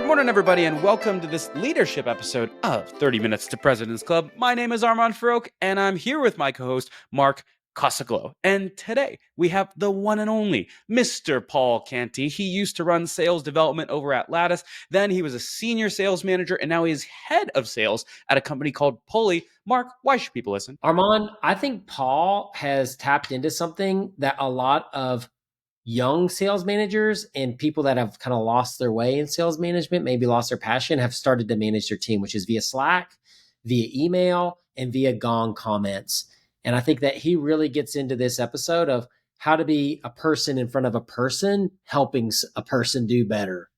morning, everybody, and welcome to this leadership episode of 30 Minutes to President's Club. My name is Armand Farouk, and I'm here with my co-host, Mark Cosaclo. And today, we have the one and only Mr. Paul Canty. He used to run sales development over at Lattice. Then he was a senior sales manager, and now he is head of sales at a company called Pulley. Mark, why should people listen? Armand, I think Paul has tapped into something that a lot of young sales managers and people that have kind of lost their way in sales management, maybe lost their passion, have started to manage their team, which is via Slack, via email, and via Gong comments. And I think that he really gets into this episode of how to be a person in front of a person, helping a person do better.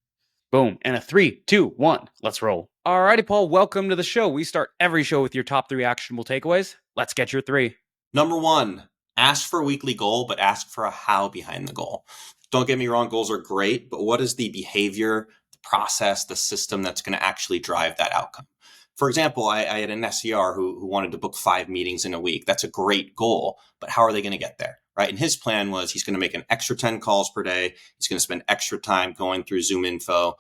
Boom. And a 3, 2, 1. Let's roll. All righty, Paul, welcome to the show. We start every show with your top 3 actionable takeaways. Let's get your 3. Number 1, ask for a weekly goal, but ask for a how behind the goal. Don't get me wrong, goals are great, but what is the behavior, the process, the system that's going to actually drive that outcome? For example, I had an SDR who wanted to book 5 meetings in a week. That's a great goal, but how are they going to get there? Right. And his plan was he's going to make an extra 10 calls per day. He's going to spend extra time going through Zoom info,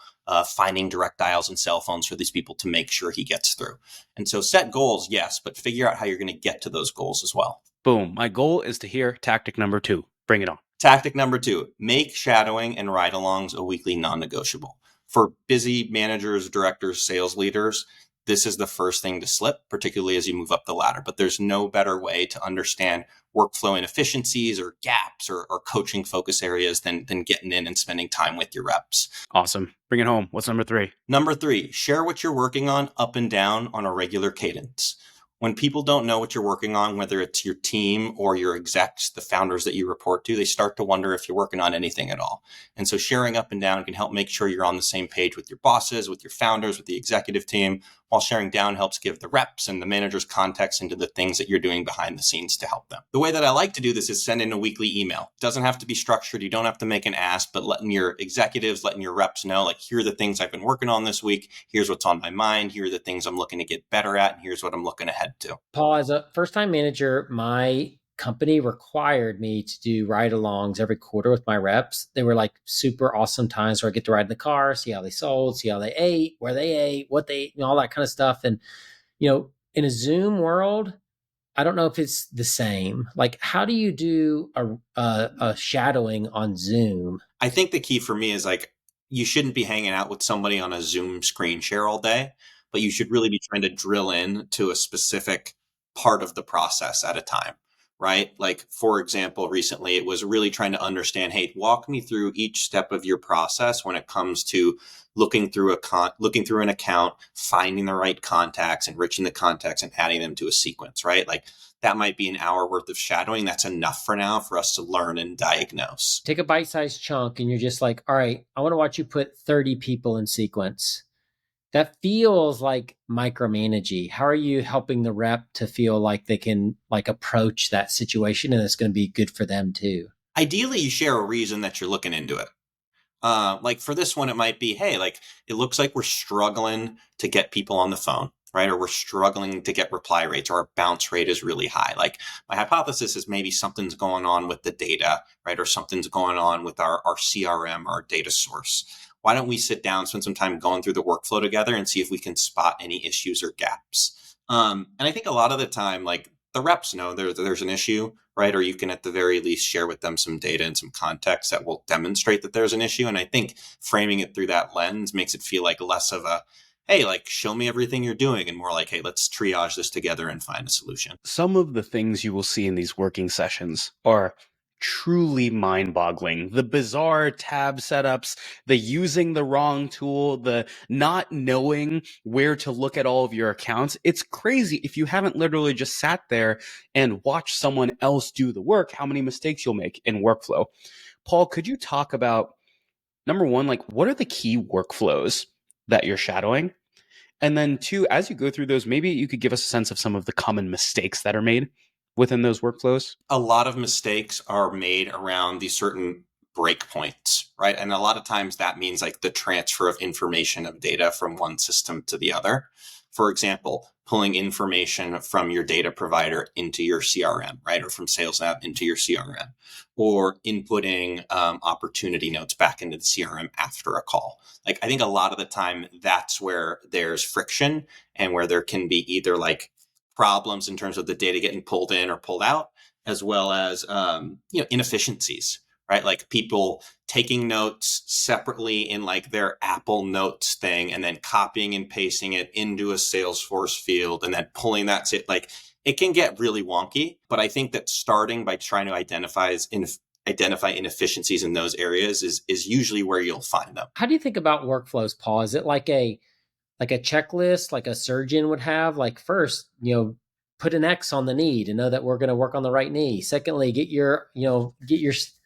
finding direct dials and cell phones for these people to make sure he gets through. And so set goals, yes, but figure out how you're going to get to those goals as well. Boom. My goal is to hear tactic number 2. Bring it on. Tactic number 2, make shadowing and ride-alongs a weekly non-negotiable. For busy managers, directors, sales leaders, this is the first thing to slip, particularly as you move up the ladder. But there's no better way to understand workflow inefficiencies or gaps or coaching focus areas than getting in and spending time with your reps. Awesome. Bring it home. What's number 3? Number 3, share what you're working on up and down on a regular cadence. When people don't know what you're working on, whether it's your team or your execs, the founders that you report to, they start to wonder if you're working on anything at all. And so sharing up and down can help make sure you're on the same page with your bosses, with your founders, with the executive team, while sharing down helps give the reps and the managers context into the things that you're doing behind the scenes to help them. The way that I like to do this is send in a weekly email. It doesn't have to be structured. You don't have to make an ask, but letting your executives, letting your reps know, like, here are the things I've been working on this week. Here's what's on my mind. Here are the things I'm looking to get better at. And here's what I'm looking ahead to. Paul, as a first-time manager, my company required me to do ride-alongs every quarter with my reps. They were like super awesome times where I get to ride in the car, see how they sold, see how they ate, where they ate, what they ate, all that kind of stuff. And, in a Zoom world, I don't know if it's the same. Like, how do you do a shadowing on Zoom? I think the key for me is you shouldn't be hanging out with somebody on a Zoom screen share all day, but you should really be trying to drill in to a specific part of the process at a time. Right? Like, for example, recently it was really trying to understand, hey, walk me through each step of your process when it comes to looking through an account, finding the right contacts, enriching the contacts, and adding them to a sequence, right? Like, that might be an hour worth of shadowing. That's enough for now for us to learn and diagnose. Take a bite-sized chunk and you're just like, all right, I want to watch you put 30 people in sequence. That feels like micromanaging. How are you helping the rep to feel like they can approach that situation and it's going to be good for them too? Ideally, you share a reason that you're looking into it. For this one, it might be, hey, it looks like we're struggling to get people on the phone, right? Or we're struggling to get reply rates, or our bounce rate is really high. Like, my hypothesis is maybe something's going on with the data, right? Or something's going on with our CRM, our data source. Why don't we sit down, spend some time going through the workflow together and see if we can spot any issues or gaps? And I think a lot of the time, the reps know there's an issue, right? Or you can at the very least share with them some data and some context that will demonstrate that there's an issue. And I think framing it through that lens makes it feel like less of a, hey, show me everything you're doing, and more like, hey, let's triage this together and find a solution. Some of the things you will see in these working sessions are truly mind-boggling. The bizarre tab setups, the using the wrong tool, the not knowing where to look at all of your accounts. It's crazy if you haven't literally just sat there and watched someone else do the work, how many mistakes you'll make in workflow. Paul, could you talk about, number 1, what are the key workflows that you're shadowing? And then 2, as you go through those, maybe you could give us a sense of some of the common mistakes that are made within those workflows? A lot of mistakes are made around these certain breakpoints, right? And a lot of times that means the transfer of information, of data from one system to the other. For example, pulling information from your data provider into your CRM, right? Or from SalesNav into your CRM, or inputting opportunity notes back into the CRM after a call. Like, I think a lot of the time that's where there's friction and where there can be either like problems in terms of the data getting pulled in or pulled out, as well as inefficiencies, right? Like people taking notes separately in like their Apple Notes thing and then copying and pasting it into a Salesforce field and then pulling that. Like, it can get really wonky, but I think that starting by trying to identify inefficiencies in those areas is usually where you'll find them. How do you think about workflows, Paul? Is it like a checklist, like a surgeon would have? Like, first, put an X on the knee to know that we're going to work on the right knee. Secondly, get your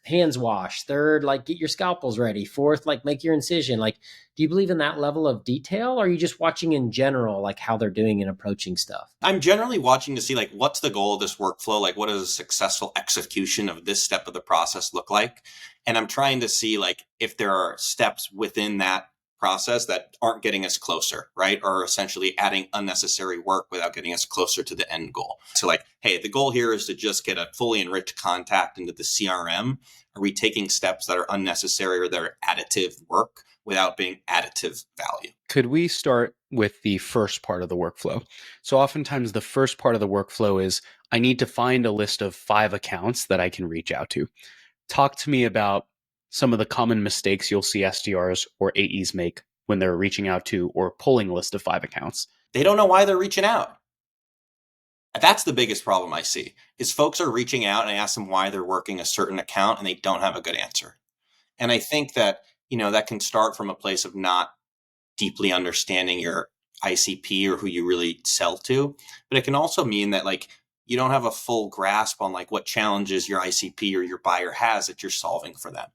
hands washed. Third, like, get your scalpels ready. Fourth, like, make your incision. Like, do you believe in that level of detail? Or are you just watching in general, like how they're doing and approaching stuff? I'm generally watching to see like, what's the goal of this workflow? Like, what does a successful execution of this step of the process look like? And I'm trying to see like if there are steps within that process that aren't getting us closer, right? Or essentially adding unnecessary work without getting us closer to the end goal. So like, hey, the goal here is to just get a fully enriched contact into the CRM. Are we taking steps that are unnecessary or that are additive work without being additive value? Could we start with the first part of the workflow? So oftentimes the first part of the workflow is I need to find a list of 5 accounts that I can reach out to. Talk to me about some of the common mistakes you'll see SDRs or AEs make when they're reaching out to or pulling a list of 5 accounts. They don't know why they're reaching out. That's the biggest problem I see, is folks are reaching out and I ask them why they're working a certain account and they don't have a good answer. And I think that, that can start from a place of not deeply understanding your ICP or who you really sell to. But it can also mean that like you don't have a full grasp on like what challenges your ICP or your buyer has that you're solving for them.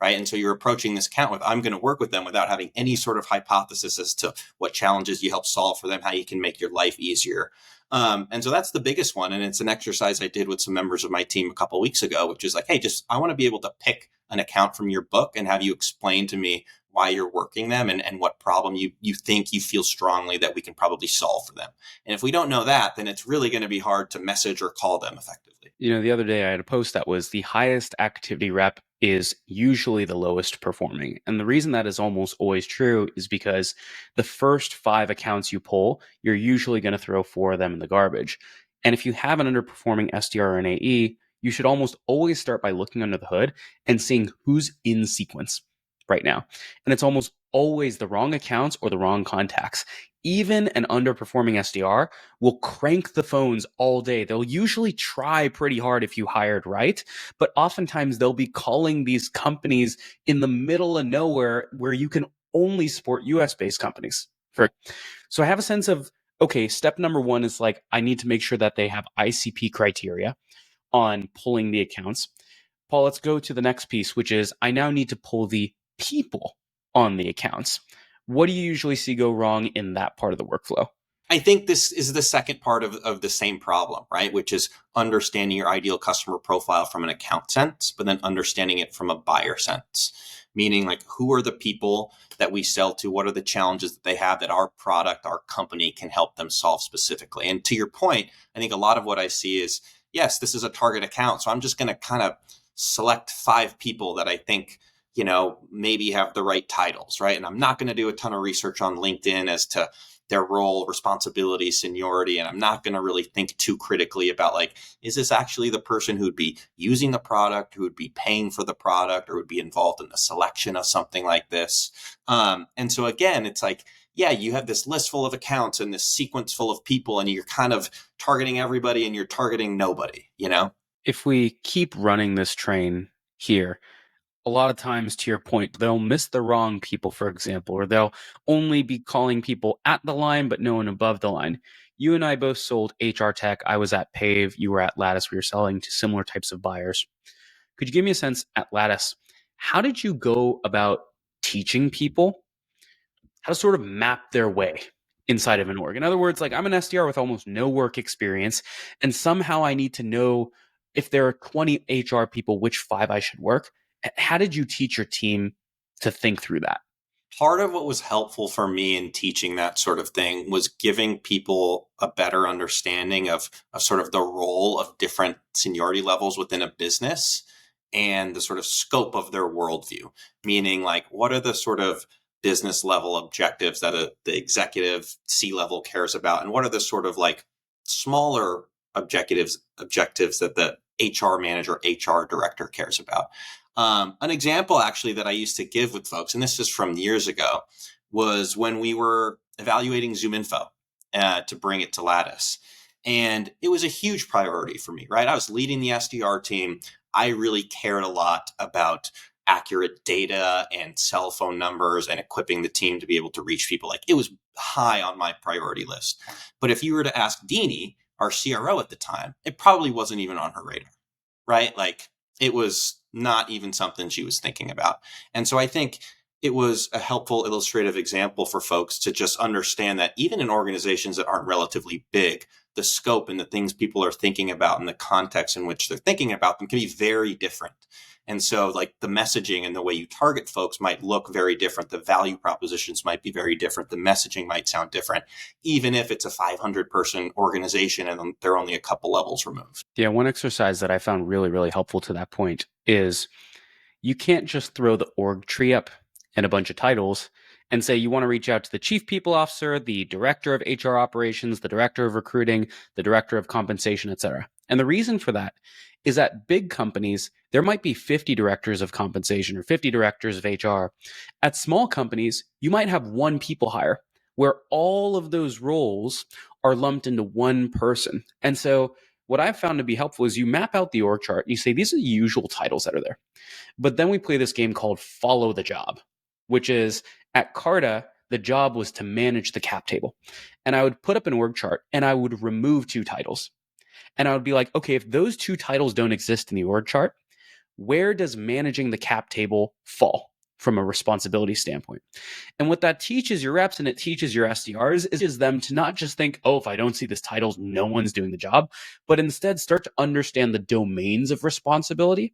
Right. And so you're approaching this account with, I'm going to work with them without having any sort of hypothesis as to what challenges you help solve for them, how you can make your life easier. And so that's the biggest one. And it's an exercise I did with some members of my team a couple of weeks ago, which is like, hey, I want to be able to pick an account from your book and have you explain to me why you're working them and what problem you think you feel strongly that we can probably solve for them. And if we don't know that, then it's really going to be hard to message or call them effectively. The other day I had a post that was the highest activity rep is usually the lowest performing. And the reason that is almost always true is because the first 5 accounts you pull, you're usually going to throw 4 of them in the garbage. And if you have an underperforming SDR or an AE, you should almost always start by looking under the hood and seeing who's in sequence right now. And it's almost always the wrong accounts or the wrong contacts. Even an underperforming SDR will crank the phones all day. They'll usually try pretty hard if you hired right, but oftentimes they'll be calling these companies in the middle of nowhere where you can only support US-based companies. So I have a sense of, okay, step number 1 is like, I need to make sure that they have ICP criteria on pulling the accounts. Paul, let's go to the next piece, which is I now need to pull the people on the accounts. What do you usually see go wrong in that part of the workflow? I think this is the second part of the same problem, right? Which is understanding your ideal customer profile from an account sense, but then understanding it from a buyer sense. Meaning like, who are the people that we sell to? What are the challenges that they have that our product, our company can help them solve specifically? And to your point, I think a lot of what I see is, yes, this is a target account. So I'm just going to kind of select 5 people that I think, maybe have the right titles, right? And I'm not going to do a ton of research on LinkedIn as to their role, responsibility, seniority. And I'm not going to really think too critically about like, is this actually the person who would be using the product, who would be paying for the product, or would be involved in the selection of something like this? And so again, it's like, yeah, you have this list full of accounts and this sequence full of people, and you're kind of targeting everybody and you're targeting nobody, If we keep running this train here, a lot of times, to your point, they'll miss the wrong people, for example, or they'll only be calling people at the line, but no one above the line. You and I both sold HR tech. I was at Pave. You were at Lattice. We were selling to similar types of buyers. Could you give me a sense at Lattice, how did you go about teaching people how to sort of map their way inside of an org? In other words, like I'm an SDR with almost no work experience, and somehow I need to know if there are 20 HR people, which 5 I should work. How did you teach your team to think through that? Part of what was helpful for me in teaching that sort of thing was giving people a better understanding of sort of the role of different seniority levels within a business and the sort of scope of their worldview. Meaning, like, what are the sort of business level objectives that the executive C-level cares about, and what are the sort of like smaller objectives that the HR manager, HR director cares about. An example actually that I used to give with folks, and this is from years ago, was when we were evaluating ZoomInfo to bring it to Lattice. And it was a huge priority for me, right? I was leading the SDR team. I really cared a lot about accurate data and cell phone numbers and equipping the team to be able to reach people. Like, it was high on my priority list. But if you were to ask Deanie, our CRO at the time, it probably wasn't even on her radar, right? Like, it was not even something she was thinking about. And so I think it was a helpful illustrative example for folks to just understand that even in organizations that aren't relatively big, the scope and the things people are thinking about and the context in which they're thinking about them can be very different. And so, like, the messaging and the way you target folks might look very different. The value propositions might be very different. The messaging might sound different, even if it's a 500-person organization and they're only a couple levels removed. Yeah, one exercise that I found really, really helpful to that point is you can't just throw the org tree up and a bunch of titles and say you want to reach out to the chief people officer, the director of HR operations, the director of recruiting, the director of compensation, etc. And the reason for that is that big companies, there might be 50 directors of compensation or 50 directors of HR. At small companies, you might have one people hire where all of those roles are lumped into one person. And so what I've found to be helpful is you map out the org chart and you say, these are the usual titles that are there. But then we play this game called Follow the Job, which is at Carta, the job was to manage the cap table. And I would put up an org chart and I would remove 2 titles. And I would be like, okay, if those 2 titles don't exist in the org chart, where does managing the cap table fall from a responsibility standpoint? And what that teaches your reps and it teaches your SDRs is them to not just think, oh, if I don't see this title, no one's doing the job, but instead start to understand the domains of responsibility.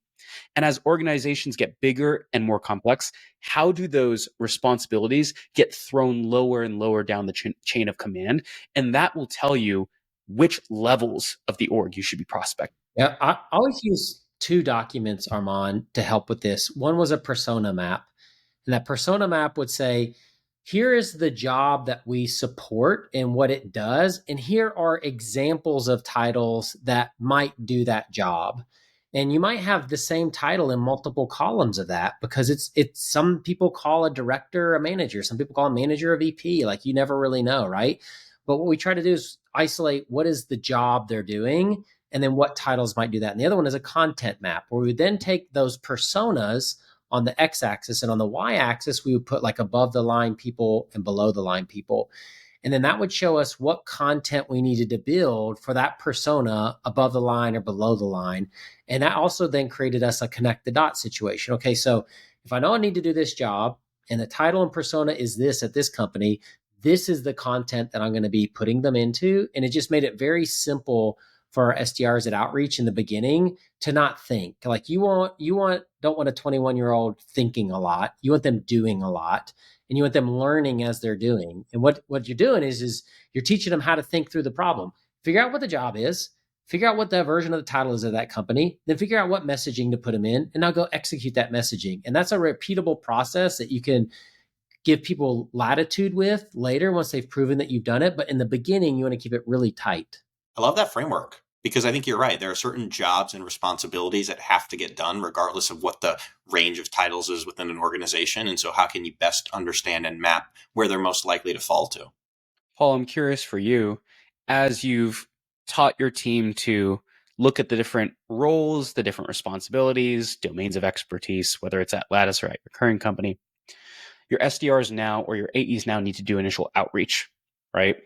And as organizations get bigger and more complex, how do those responsibilities get thrown lower and lower down the chain of command? And that will tell you which levels of the org you should be prospecting. Yeah, I always use 2 documents, Armand, to help with this. One was a persona map. And that persona map would say, here is the job that we support and what it does. And here are examples of titles that might do that job. And you might have the same title in multiple columns of that because it's some people call a director a manager, some people call a manager a VP. Like, you never really know, right? But what we try to do is isolate what is the job they're doing and then what titles might do that. And the other one is a content map where we would then take those personas on the x-axis, and on the y-axis we would put like above the line people and below the line people, and then that would show us what content we needed to build for that persona above the line or below the line. And that also then created us a connect the dot situation. Okay, so if I know I need to do this job and the title and persona is this at this company, this is the content that I'm going to be putting them into. And it just made it very simple for our SDRs at Outreach in the beginning to not think. Like, don't want a 21-year-old thinking a lot. You want them doing a lot, and you want them learning as they're doing. And what you're doing is you're teaching them how to think through the problem. Figure out what the job is, figure out what the version of the title is of that company, then figure out what messaging to put them in, and now go execute that messaging. And that's a repeatable process that you can give people latitude with later once they've proven that you've done it. But in the beginning, you want to keep it really tight. I love that framework because I think you're right. There are certain jobs and responsibilities that have to get done regardless of what the range of titles is within an organization. And so how can you best understand and map where they're most likely to fall to? Paul, I'm curious for you, as you've taught your team to look at the different roles, the different responsibilities, domains of expertise, whether it's at Lattice or at your current company, your SDRs now or your AEs now need to do initial outreach, right?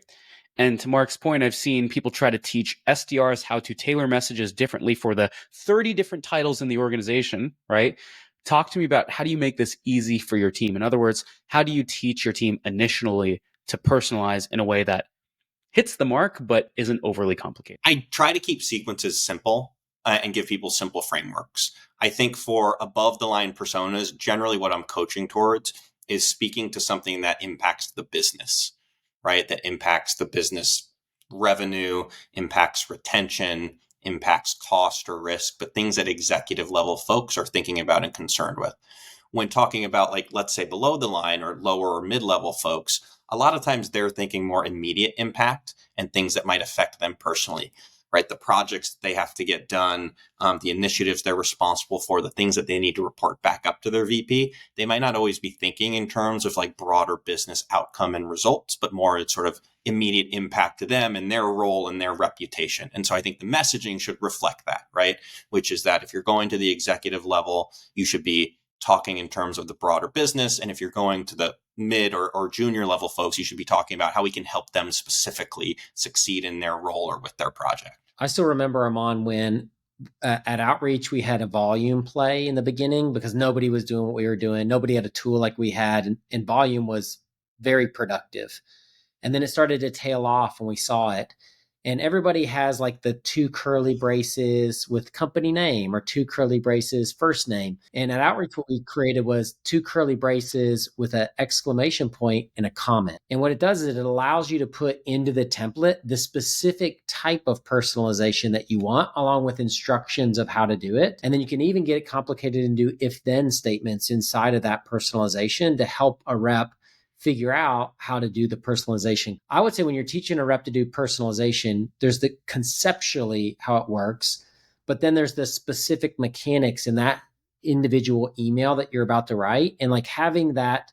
And to Mark's point, I've seen people try to teach SDRs how to tailor messages differently for the 30 different titles in the organization, right? Talk to me about how do you make this easy for your team? In other words, how do you teach your team initially to personalize in a way that hits the mark but isn't overly complicated? I try to keep sequences simple and give people simple frameworks. I think for above the line personas, generally what I'm coaching towards is speaking to something that impacts the business, right? That impacts the business revenue, impacts retention, impacts cost or risk, but things that executive level folks are thinking about and concerned with. When talking about, like, let's say below the line or lower or mid-level folks, a lot of times they're thinking more immediate impact and things that might affect them personally, right? The projects they have to get done, the initiatives they're responsible for, the things that they need to report back up to their VP. They might not always be thinking in terms of like broader business outcome and results, but more it's sort of immediate impact to them and their role and their reputation. And so I think the messaging should reflect that, right? Which is that if you're going to the executive level, you should be talking in terms of the broader business. And if you're going to the mid or junior level folks, you should be talking about how we can help them specifically succeed in their role or with their project. I still remember, Amon, when at Outreach, we had a volume play in the beginning because nobody was doing what we were doing. Nobody had a tool like we had, and volume was very productive. And then it started to tail off and we saw it. And everybody has like the 2 curly braces with company name or 2 curly braces first name. And at Outreach, what we created was 2 curly braces with an exclamation point and a comment. And what it does is it allows you to put into the template the specific type of personalization that you want, along with instructions of how to do it. And then you can even get it complicated and do if-then statements inside of that personalization to help a rep figure out how to do the personalization. I would say when you're teaching a rep to do personalization, there's the conceptually how it works, but then there's the specific mechanics in that individual email that you're about to write. And like having that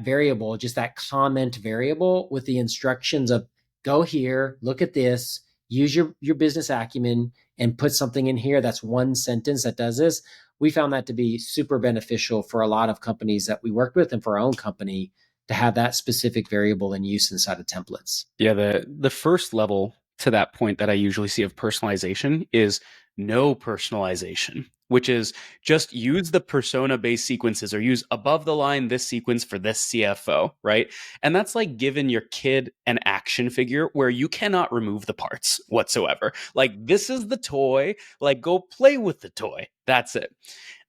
variable, just that comment variable with the instructions of go here, look at this, use your business acumen and put something in here that's 1 sentence that does this. We found that to be super beneficial for a lot of companies that we worked with and for our own company to have that specific variable in use inside of templates. Yeah, the first level to that point that I usually see of personalization is no personalization, which is just use the persona-based sequences or use above the line this sequence for this CFO, right? And that's like giving your kid an action figure where you cannot remove the parts whatsoever. Like, this is the toy, like go play with the toy. That's it.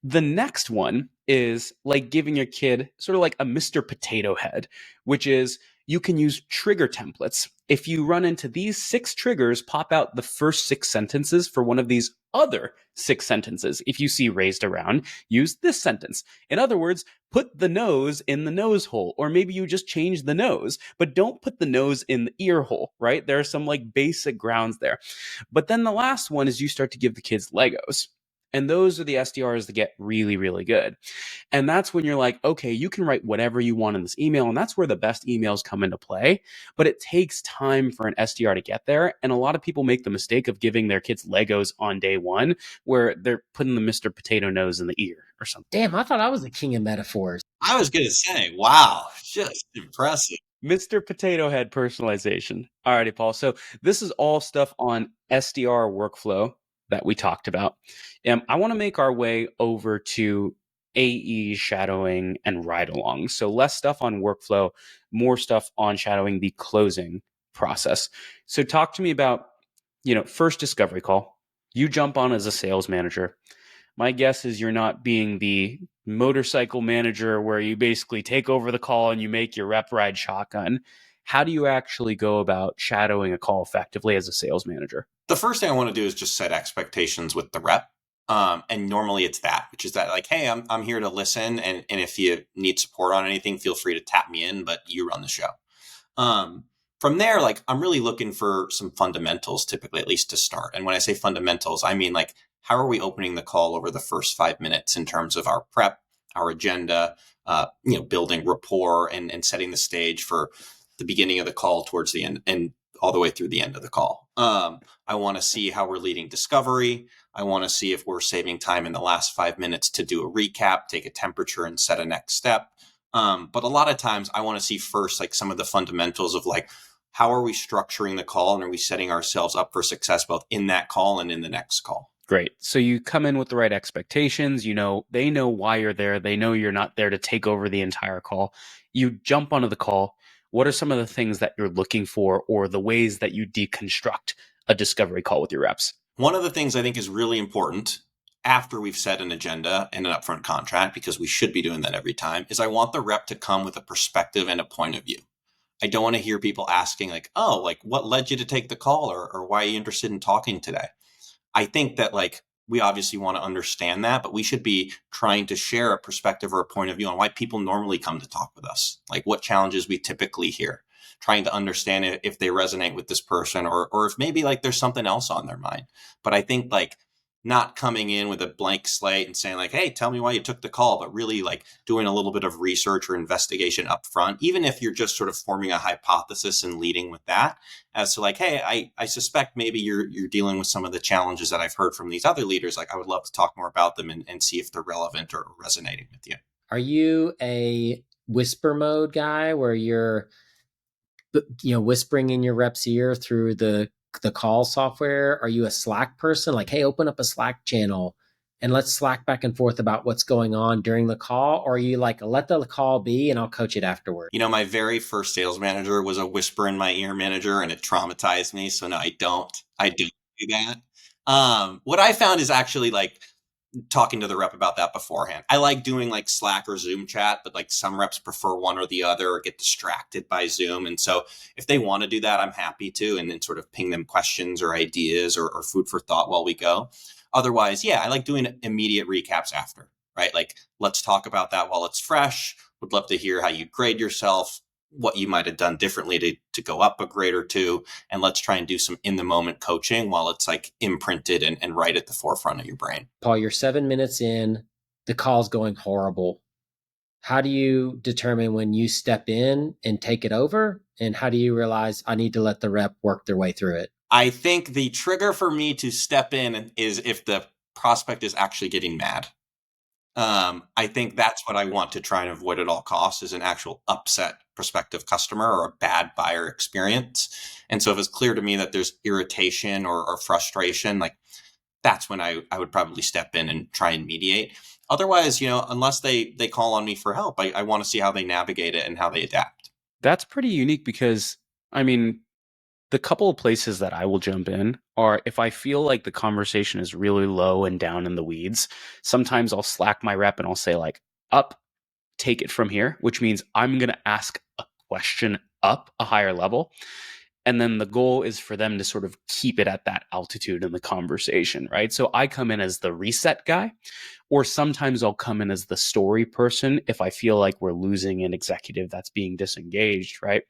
The next one is like giving your kid sort of like a Mr. Potato Head, which is you can use trigger templates. If you run into these 6 triggers, pop out the first 6 sentences for one of these other 6 sentences. If you see raised around, use this sentence. In other words, put the nose in the nose hole, or maybe you just change the nose, but don't put the nose in the ear hole, right? There are some like basic grounds there. But then the last one is you start to give the kids Legos. And those are the SDRs that get really, really good. And that's when you're like, okay, you can write whatever you want in this email. And that's where the best emails come into play. But it takes time for an SDR to get there. And a lot of people make the mistake of giving their kids Legos on day one, where they're putting the Mr. Potato Nose in the ear or something. Damn, I thought I was the king of metaphors. I was going to say, wow, just impressive. Mr. Potato Head personalization. Alrighty, Paul. So this is all stuff on SDR workflow that we talked about. I want to make our way over to AE shadowing and ride along. So less stuff on workflow, more stuff on shadowing the closing process. So talk to me about, first discovery call. You jump on as a sales manager. My guess is you're not being the motorcycle manager where you basically take over the call and you make your rep ride shotgun. How do you actually go about shadowing a call effectively as a sales manager? The first thing I want to do is just set expectations with the rep. And normally it's that, which is that like, hey, I'm here to listen. And if you need support on anything, feel free to tap me in, but you run the show. From there, like I'm really looking for some fundamentals typically, at least to start. And when I say fundamentals, I mean like, how are we opening the call over the first 5 minutes in terms of our prep, our agenda, building rapport and setting the stage for the beginning of the call towards the end and all the way through the end of the call. I want to see how we're leading discovery. I want to see if we're saving time in the last 5 minutes to do a recap, take a temperature and set a next step. But a lot of times I want to see first, like some of the fundamentals of like, how are we structuring the call and are we setting ourselves up for success both in that call and in the next call? Great. So you come in with the right expectations. They know why you're there. They know you're not there to take over the entire call. You jump onto the call. What are some of the things that you're looking for or the ways that you deconstruct a discovery call with your reps? One of the things I think is really important after we've set an agenda and an upfront contract, because we should be doing that every time, is I want the rep to come with a perspective and a point of view. I don't want to hear people asking like, oh, like what led you to take the call, or why are you interested in talking today? I think that like we obviously want to understand that, but we should be trying to share a perspective or a point of view on why people normally come to talk with us, like what challenges we typically hear, trying to understand if they resonate with this person, or if maybe like there's something else on their mind. But I think like not coming in with a blank slate and saying like, hey, tell me why you took the call, but really like doing a little bit of research or investigation up front, even if you're just sort of forming a hypothesis and leading with that as to like, hey, I suspect maybe you're dealing with some of the challenges that I've heard from these other leaders. Like I would love to talk more about them and see if they're relevant or resonating with you. Are you a whisper mode guy where you're whispering in your rep's ear through the call software? Are you a Slack person? Like, hey, open up a Slack channel and let's Slack back and forth about what's going on during the call? Or are you like, let the call be and I'll coach it afterward? My very first sales manager was a whisper in my ear manager, and it traumatized me. So no, I don't do that. What I found is actually like talking to the rep about that beforehand. I like doing like Slack or Zoom chat, but like some reps prefer one or the other or get distracted by Zoom. And so if they want to do that, I'm happy to, and then sort of ping them questions or ideas or food for thought while we go. Otherwise, yeah, I like doing immediate recaps after, right? Like, let's talk about that while it's fresh. Would love to hear how you grade yourself, what you might have done differently to go up a grade or two. And let's try and do some in the moment coaching while it's like imprinted and right at the forefront of your brain. Paul, you're 7 minutes in, the call's going horrible. How do you determine when you step in and take it over? And how do you realize I need to let the rep work their way through it? I think the trigger for me to step in is if the prospect is actually getting mad. I think that's what I want to try and avoid at all costs, is an actual upset prospective customer or a bad buyer experience. And so if it's clear to me that there's irritation or frustration, like that's when I would probably step in and try and mediate. Otherwise, unless they call on me for help, I want to see how they navigate it and how they adapt. That's pretty unique because, I mean, the couple of places that I will jump in are if I feel like the conversation is really low and down in the weeds. Sometimes I'll Slack my rep and I'll say like, up, take it from here, which means I'm going to ask a question up a higher level. And then the goal is for them to sort of keep it at that altitude in the conversation, right? So I come in as the reset guy, or sometimes I'll come in as the story person if I feel like we're losing an executive that's being disengaged, right?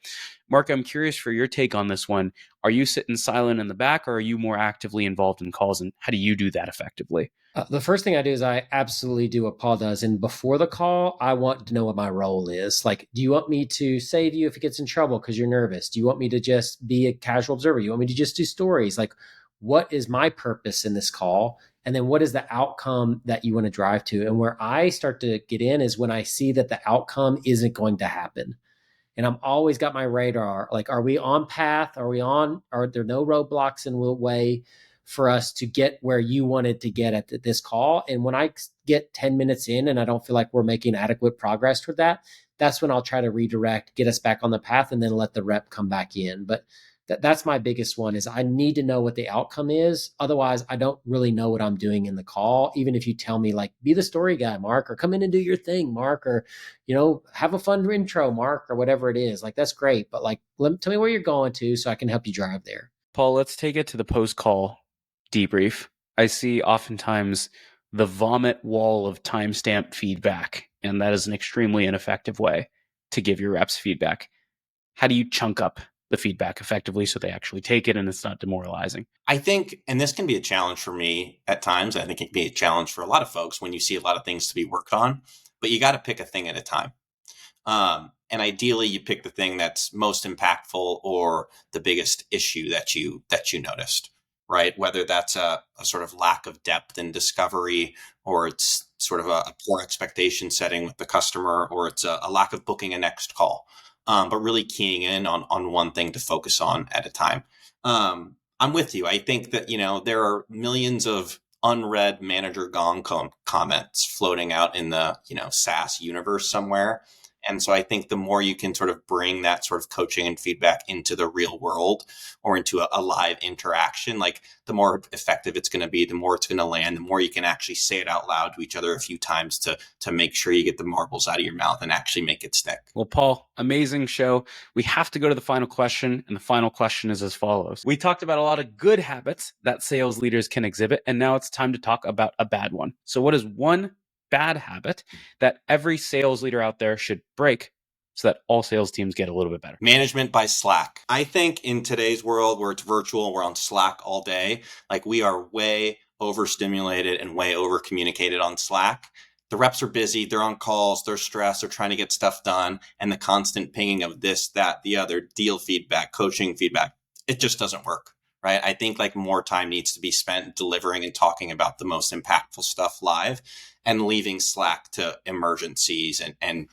Mark, I'm curious for your take on this one. Are you sitting silent in the back, or are you more actively involved in calls, and how do you do that effectively? The first thing I do is I absolutely do what Paul does. And before the call, I want to know what my role is. Like, do you want me to save you if he gets in trouble because you're nervous? Do you want me to just be a casual observer? Do you want me to just do stories? Like, what is my purpose in this call? And then what is the outcome that you want to drive to? And where I start to get in is when I see that the outcome isn't going to happen. And I'm always got my radar. Like, are we on path? Are there no roadblocks in the way for us to get where you wanted to get at this call? And when I get 10 minutes in and I don't feel like we're making adequate progress toward that, that's when I'll try to redirect, get us back on the path, and then let the rep come back in. But that's my biggest one, is I need to know what the outcome is. Otherwise, I don't really know what I'm doing in the call. Even if you tell me like, be the story guy, Mark, or come in and do your thing, Mark, or, have a fun intro, Mark, or whatever it is. Like, that's great. But like, tell me where you're going to so I can help you drive there. Paul, let's take it to the post-call debrief. I see oftentimes the vomit wall of timestamp feedback, and that is an extremely ineffective way to give your reps feedback. How do you chunk up the feedback effectively so they actually take it and it's not demoralizing? I think, and this can be a challenge for me at times, I think it can be a challenge for a lot of folks when you see a lot of things to be worked on, but you got to pick a thing at a time. And ideally you pick the thing that's most impactful or the biggest issue that you noticed, right? Whether that's a sort of lack of depth in discovery, or it's sort of a poor expectation setting with the customer, or it's a lack of booking a next call. But really keying in on one thing to focus on at a time. I'm with you. I think that, there are millions of unread manager gong comments floating out in the, SaaS universe somewhere. And so I think the more you can sort of bring that sort of coaching and feedback into the real world or into a live interaction, like the more effective it's going to be, the more it's going to land, the more you can actually say it out loud to each other a few times to make sure you get the marbles out of your mouth and actually make it stick. Well, Paul, amazing show. We have to go to the final question, and the final question is as follows. We talked about a lot of good habits that sales leaders can exhibit, and now it's time to talk about a bad one. So what is one bad habit that every sales leader out there should break so that all sales teams get a little bit better? Management by Slack. I think in today's world where it's virtual, we're on Slack all day, like we are way overstimulated and way over communicated on Slack. The reps are busy, they're on calls, they're stressed, they're trying to get stuff done, and the constant pinging of this, that, the other, deal feedback, coaching feedback, it just doesn't work, right? I think like more time needs to be spent delivering and talking about the most impactful stuff live and leaving Slack to emergencies and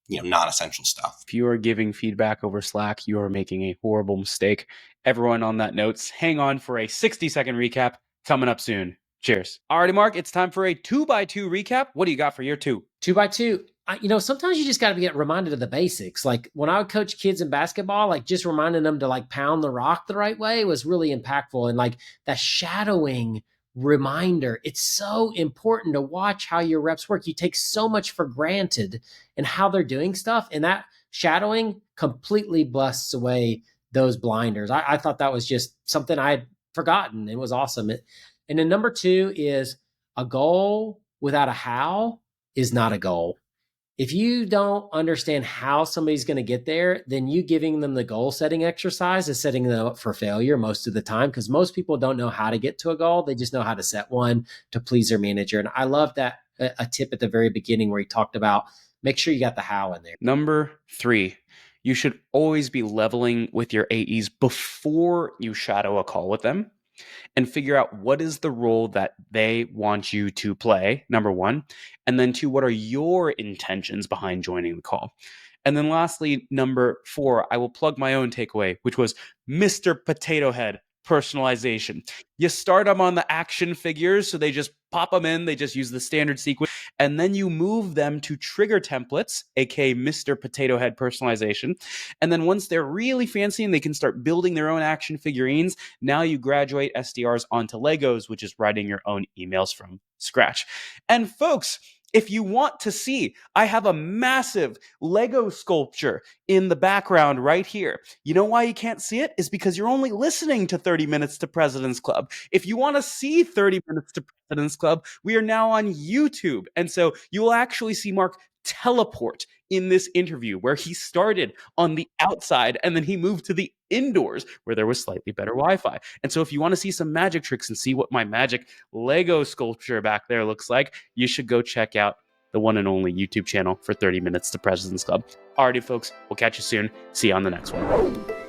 non-essential stuff. If you are giving feedback over Slack, you are making a horrible mistake. Everyone on that notes, hang on for a 60-second recap coming up soon. Cheers. Alrighty, Mark, it's time for a 2x2 recap. What do you got for year 2? 2x2. Sometimes you just got to get reminded of the basics. Like when I would coach kids in basketball, like just reminding them to like pound the rock the right way was really impactful. And like that shadowing reminder, it's so important to watch how your reps work. You take so much for granted and how they're doing stuff. And that shadowing completely busts away those blinders. I thought that was just something I had forgotten. It was awesome. And then number 2 is a goal without a how is not a goal. If you don't understand how somebody's going to get there, then you giving them the goal setting exercise is setting them up for failure most of the time, because most people don't know how to get to a goal. They just know how to set one to please their manager. And I love that a tip at the very beginning where he talked about make sure you got the how in there. Number 3, you should always be leveling with your AEs before you shadow a call with them and figure out what is the role that they want you to play, number 1. And then 2, what are your intentions behind joining the call? And then lastly, number 4, I will plug my own takeaway, which was Mr. Potato Head personalization. You start them on the action figures, so they just pop them in, they just use the standard sequence, and then you move them to trigger templates, aka Mr. Potato Head personalization. And then once they're really fancy and they can start building their own action figurines, now you graduate SDRs onto Legos, which is writing your own emails from scratch. And folks, if you want to see, I have a massive Lego sculpture in the background right here. You know why you can't see it? Is because you're only listening to 30 Minutes to President's Club. If you want to see 30 Minutes to President's Club, we are now on YouTube. And so you will actually see Mark teleport in this interview where he started on the outside and then he moved to the indoors where there was slightly better Wi-Fi. And so if you want to see some magic tricks and see what my magic Lego sculpture back there looks like, you should go check out the one and only YouTube channel for 30 Minutes to President's Club. Alrighty, folks, we'll catch you soon. See you on the next one.